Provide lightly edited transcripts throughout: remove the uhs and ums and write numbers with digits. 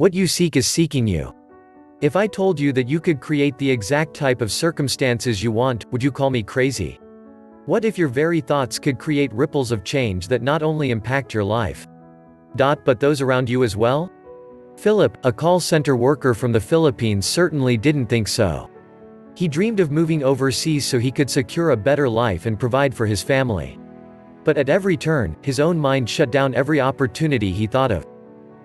What you seek is seeking you. If I told you that you could create the exact type of circumstances you want, would you call me crazy? What if your very thoughts could create ripples of change that not only impact your life, but those around you as well? Philip, a call center worker from the Philippines, certainly didn't think so. He dreamed of moving overseas so he could secure a better life and provide for his family. But at every turn, his own mind shut down every opportunity he thought of.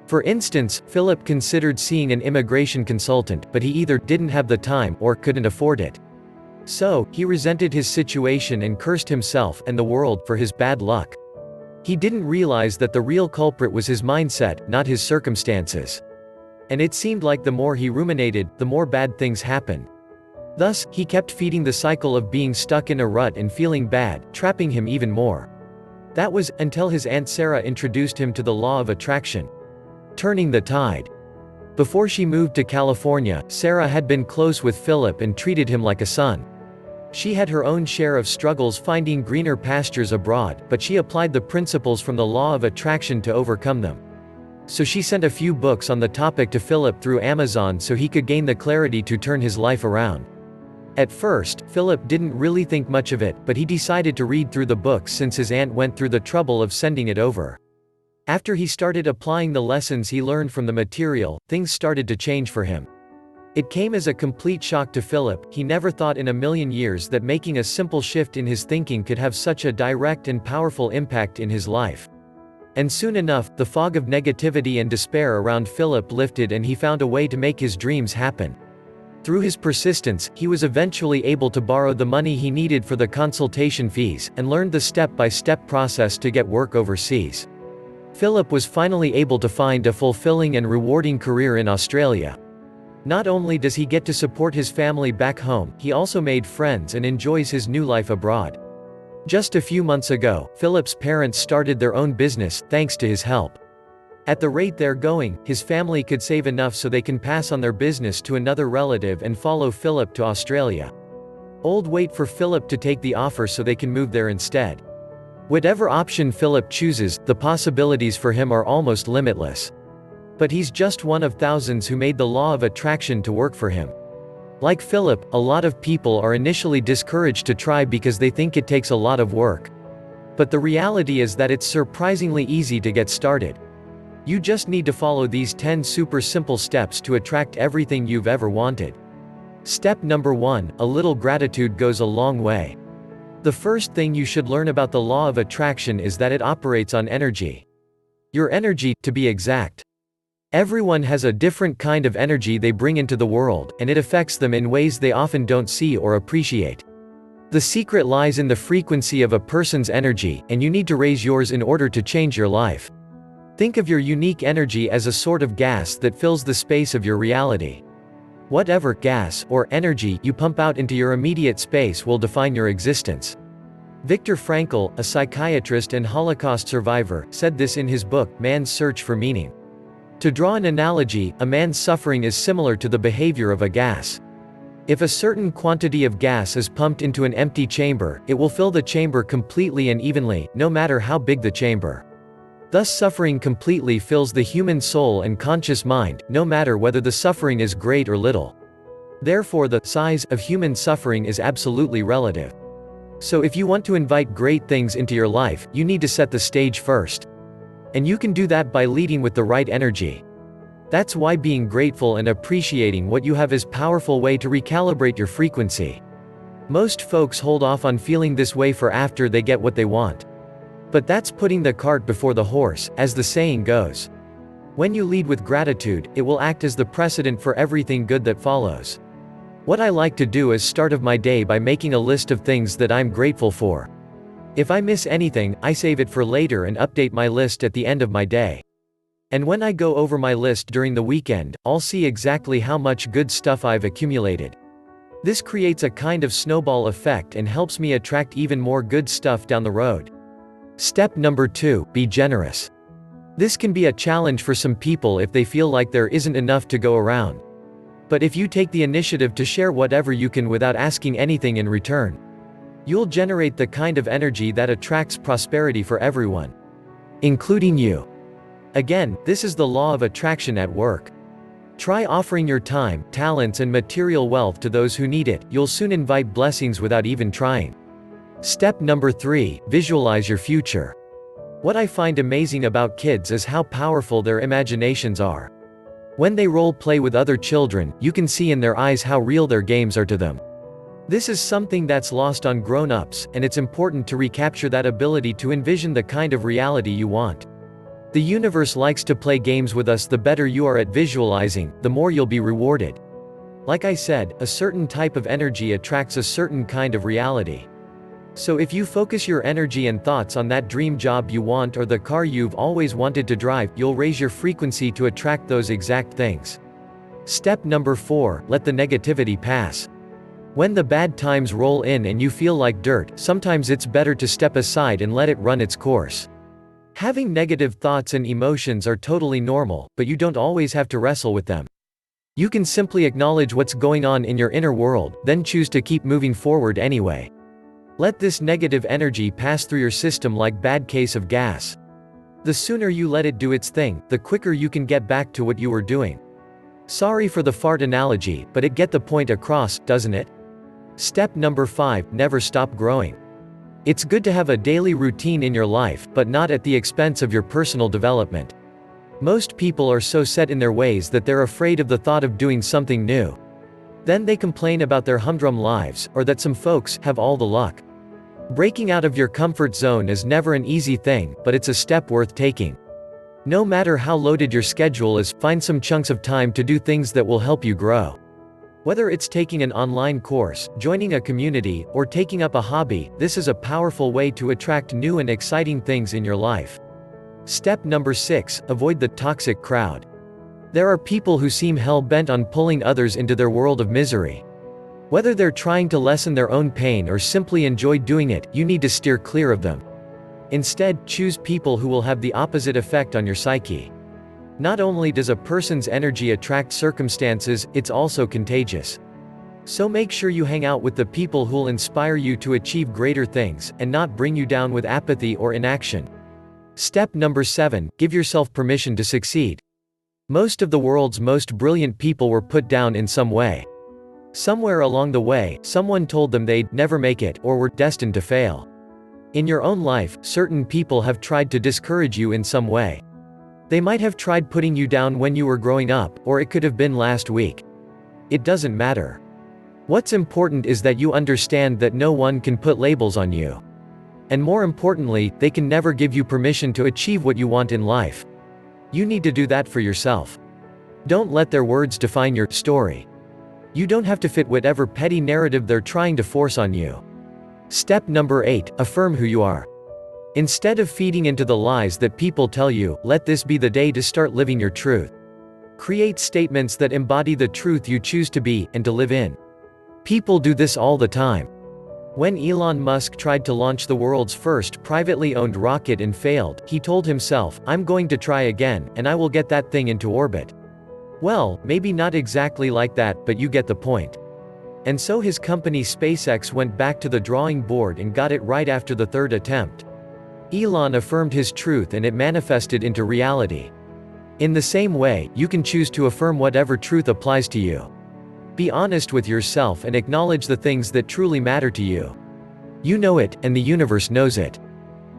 For instance, Philip considered seeing an immigration consultant, but he either didn't have the time or couldn't afford it. So, he resented his situation and cursed himself and the world for his bad luck. He didn't realize that the real culprit was his mindset, not his circumstances. And it seemed like the more he ruminated, the more bad things happened. Thus, he kept feeding the cycle of being stuck in a rut and feeling bad, trapping him even more. That was, until his Aunt Sarah introduced him to the law of attraction. Turning the tide. Before she moved to California, Sarah had been close with Philip and treated him like a son. She had her own share of struggles finding greener pastures abroad, but she applied the principles from the law of attraction to overcome them. So she sent a few books on the topic to Philip through Amazon so he could gain the clarity to turn his life around. At first, Philip didn't really think much of it, but he decided to read through the books since his aunt went through the trouble of sending it over. After he started applying the lessons he learned from the material, things started to change for him. It came as a complete shock to Philip. He never thought in a million years that making a simple shift in his thinking could have such a direct and powerful impact in his life. And soon enough, the fog of negativity and despair around Philip lifted and he found a way to make his dreams happen. Through his persistence, he was eventually able to borrow the money he needed for the consultation fees, and learned the step-by-step process to get work overseas. Philip was finally able to find a fulfilling and rewarding career in Australia. Not only does he get to support his family back home, he also made friends and enjoys his new life abroad. Just a few months ago, Philip's parents started their own business, thanks to his help. At the rate they're going, his family could save enough so they can pass on their business to another relative and follow Philip to Australia. Wait for Philip to take the offer so they can move there instead. Whatever option Philip chooses, the possibilities for him are almost limitless. But he's just one of thousands who made the law of attraction to work for him. Like Philip, a lot of people are initially discouraged to try because they think it takes a lot of work. But the reality is that it's surprisingly easy to get started. You just need to follow these 10 super simple steps to attract everything you've ever wanted. Step number 1, a little gratitude goes a long way. The first thing you should learn about the law of attraction is that it operates on energy. Your energy, to be exact. Everyone has a different kind of energy they bring into the world, and it affects them in ways they often don't see or appreciate. The secret lies in the frequency of a person's energy, and you need to raise yours in order to change your life. Think of your unique energy as a sort of gas that fills the space of your reality. Whatever gas or energy you pump out into your immediate space will define your existence. Viktor Frankl, a psychiatrist and Holocaust survivor, said this in his book, Man's Search for Meaning. To draw an analogy, a man's suffering is similar to the behavior of a gas. If a certain quantity of gas is pumped into an empty chamber, it will fill the chamber completely and evenly, no matter how big the chamber. Thus, suffering completely fills the human soul and conscious mind, no matter whether the suffering is great or little. Therefore, the size of human suffering is absolutely relative. So if you want to invite great things into your life, you need to set the stage first. And you can do that by leading with the right energy. That's why being grateful and appreciating what you have is a powerful way to recalibrate your frequency. Most folks hold off on feeling this way for after they get what they want. But that's putting the cart before the horse, as the saying goes. When you lead with gratitude, it will act as the precedent for everything good that follows. What I like to do is start of my day by making a list of things that I'm grateful for. If I miss anything, I save it for later and update my list at the end of my day. And when I go over my list during the weekend, I'll see exactly how much good stuff I've accumulated. This creates a kind of snowball effect and helps me attract even more good stuff down the road. Step number 2, be generous. This can be a challenge for some people if they feel like there isn't enough to go around. But if you take the initiative to share whatever you can without asking anything in return, you'll generate the kind of energy that attracts prosperity for everyone, including you. Again, this is the law of attraction at work. Try offering your time, talents and material wealth to those who need it. You'll soon invite blessings without even trying. Step number 3, visualize your future. What I find amazing about kids is how powerful their imaginations are. When they role play with other children, you can see in their eyes how real their games are to them. This is something that's lost on grown-ups, and it's important to recapture that ability to envision the kind of reality you want. The universe likes to play games with us. The better you are at visualizing, the more you'll be rewarded. Like I said, a certain type of energy attracts a certain kind of reality. So if you focus your energy and thoughts on that dream job you want or the car you've always wanted to drive, you'll raise your frequency to attract those exact things. Step number 4, let the negativity pass. When the bad times roll in and you feel like dirt, sometimes it's better to step aside and let it run its course. Having negative thoughts and emotions are totally normal, but you don't always have to wrestle with them. You can simply acknowledge what's going on in your inner world, then choose to keep moving forward anyway. Let this negative energy pass through your system like bad case of gas. The sooner you let it do its thing, the quicker you can get back to what you were doing. Sorry for the fart analogy, but it gets the point across, doesn't it? Step number 5, never stop growing. It's good to have a daily routine in your life, but not at the expense of your personal development. Most people are so set in their ways that they're afraid of the thought of doing something new. Then they complain about their humdrum lives, or that some folks have all the luck. Breaking out of your comfort zone is never an easy thing, but it's a step worth taking. No matter how loaded your schedule is, find some chunks of time to do things that will help you grow. Whether it's taking an online course, joining a community, or taking up a hobby, this is a powerful way to attract new and exciting things in your life. Step number 6, avoid the toxic crowd. There are people who seem hell-bent on pulling others into their world of misery. Whether they're trying to lessen their own pain or simply enjoy doing it, you need to steer clear of them. Instead, choose people who will have the opposite effect on your psyche. Not only does a person's energy attract circumstances, it's also contagious. So make sure you hang out with the people who'll inspire you to achieve greater things, and not bring you down with apathy or inaction. Step number 7, give yourself permission to succeed. Most of the world's most brilliant people were put down in some way. Somewhere along the way, someone told them they'd never make it, or were destined to fail. In your own life, certain people have tried to discourage you in some way. They might have tried putting you down when you were growing up, or it could have been last week. It doesn't matter. What's important is that you understand that no one can put labels on you. And more importantly, they can never give you permission to achieve what you want in life. You need to do that for yourself. Don't let their words define your story. You don't have to fit whatever petty narrative they're trying to force on you. Step number 8, affirm who you are. Instead of feeding into the lies that people tell you, let this be the day to start living your truth. Create statements that embody the truth you choose to be, and to live in. People do this all the time. When Elon Musk tried to launch the world's first privately owned rocket and failed, he told himself, "I'm going to try again, and I will get that thing into orbit." Well, maybe not exactly like that, but you get the point. And so his company SpaceX went back to the drawing board and got it right after the third attempt. Elon affirmed his truth and it manifested into reality. In the same way, you can choose to affirm whatever truth applies to you. Be honest with yourself and acknowledge the things that truly matter to you. You know it, and the universe knows it.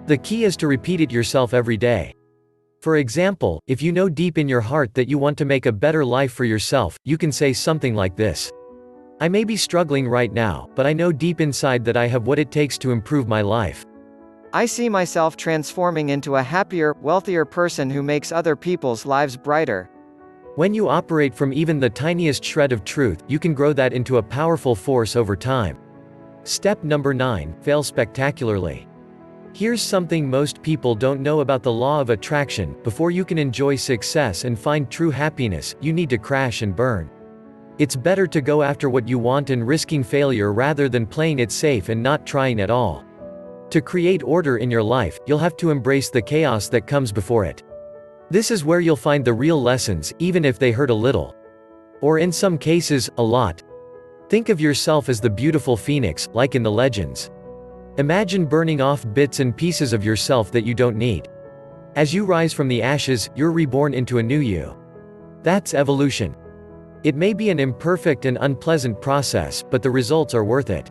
The key is to repeat it yourself every day. For example, if you know deep in your heart that you want to make a better life for yourself, you can say something like this. I may be struggling right now, but I know deep inside that I have what it takes to improve my life. I see myself transforming into a happier, wealthier person who makes other people's lives brighter. When you operate from even the tiniest shred of truth, you can grow that into a powerful force over time. Step number 9, fail spectacularly. Here's something most people don't know about the law of attraction. Before you can enjoy success and find true happiness, you need to crash and burn. It's better to go after what you want and risking failure rather than playing it safe and not trying at all. To create order in your life, you'll have to embrace the chaos that comes before it. This is where you'll find the real lessons, even if they hurt a little. Or in some cases, a lot. Think of yourself as the beautiful phoenix, like in the legends. Imagine burning off bits and pieces of yourself that you don't need. As you rise from the ashes, you're reborn into a new you. That's evolution. It may be an imperfect and unpleasant process, but the results are worth it.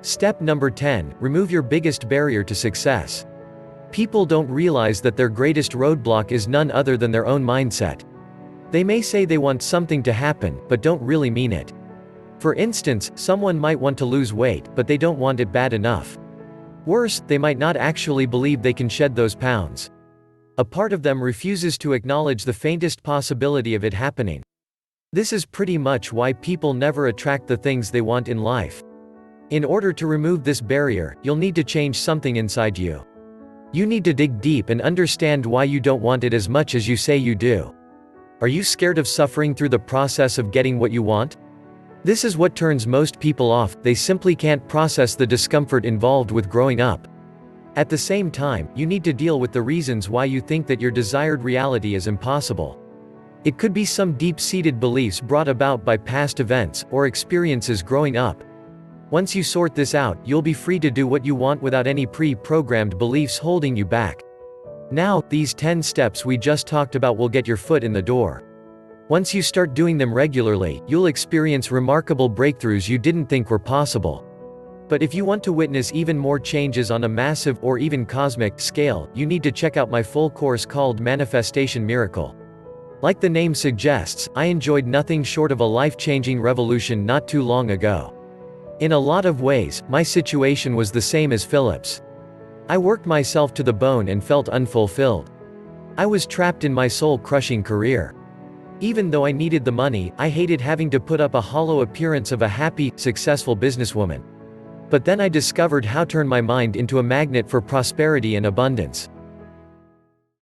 Step number 10, remove your biggest barrier to success. People don't realize that their greatest roadblock is none other than their own mindset. They may say they want something to happen, but don't really mean it. For instance, someone might want to lose weight, but they don't want it bad enough. Worse, they might not actually believe they can shed those pounds. A part of them refuses to acknowledge the faintest possibility of it happening. This is pretty much why people never attract the things they want in life. In order to remove this barrier, you'll need to change something inside you. You need to dig deep and understand why you don't want it as much as you say you do. Are you scared of suffering through the process of getting what you want? This is what turns most people off. They simply can't process the discomfort involved with growing up. At the same time, you need to deal with the reasons why you think that your desired reality is impossible. It could be some deep-seated beliefs brought about by past events or experiences growing up. Once you sort this out, you'll be free to do what you want without any pre-programmed beliefs holding you back. Now, these 10 steps we just talked about will get your foot in the door. Once you start doing them regularly, you'll experience remarkable breakthroughs you didn't think were possible. But if you want to witness even more changes on a massive or even cosmic scale, you need to check out my full course called Manifestation Miracle. Like the name suggests, I enjoyed nothing short of a life-changing revolution not too long ago. In a lot of ways, my situation was the same as Philip's. I worked myself to the bone and felt unfulfilled. I was trapped in my soul-crushing career. Even though I needed the money, I hated having to put up a hollow appearance of a happy, successful businesswoman. But then I discovered how to turn my mind into a magnet for prosperity and abundance.